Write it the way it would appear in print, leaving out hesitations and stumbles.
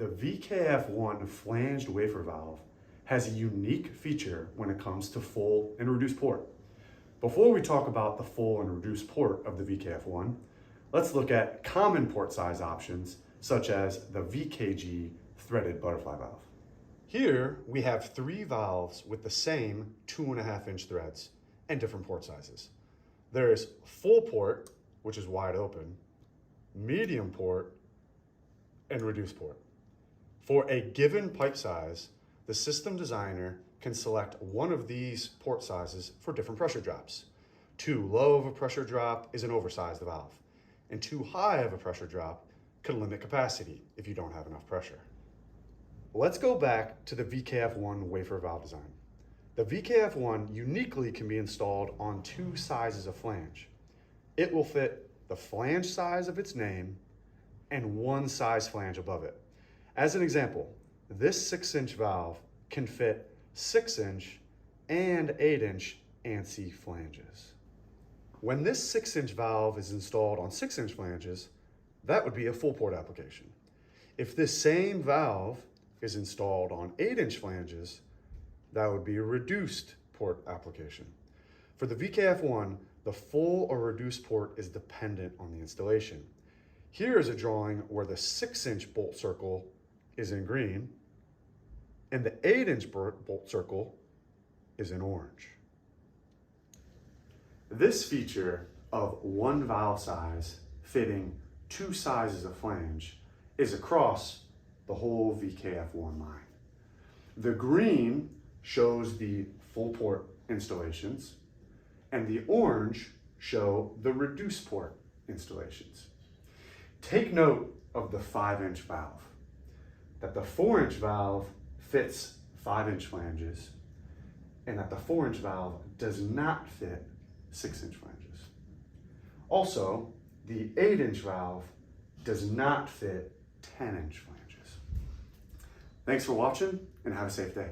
The VKF1 flanged wafer valve has a unique feature when it comes to full and reduced port. Before we talk about the full and reduced port of the VKF1, let's look at common port size options such as the VKG threaded butterfly valve. Here we have 3 valves with the same 2.5-inch threads and different port sizes. There's full port, which is wide open, medium port, and reduced port. For a given pipe size, the system designer can select one of these port sizes for different pressure drops. Too low of a pressure drop is an oversized valve, and too high of a pressure drop could limit capacity if you don't have enough pressure. Let's go back to the VKF1 wafer valve design. The VKF1 uniquely can be installed on 2 sizes of flange. It will fit the flange size of its name and 1 size flange above it. As an example, this 6-inch valve can fit 6-inch and 8-inch ANSI flanges. When this 6-inch valve is installed on 6-inch flanges, that would be a full port application. If this same valve is installed on 8-inch flanges, that would be a reduced port application. For the VKF1, the full or reduced port is dependent on the installation. Here is a drawing where the 6-inch bolt circle is in green and the 8-inch bolt circle is in orange. This feature of 1 valve size fitting 2 sizes of flange is across the whole VKF1 line. The green shows the full port installations and the orange show the reduced port installations. Take note of the 5-inch valve, that the 4-inch valve fits 5-inch flanges and that the 4-inch valve does not fit 6-inch flanges. Also, the 8-inch valve does not fit 10-inch flanges. Thanks for watching and have a safe day.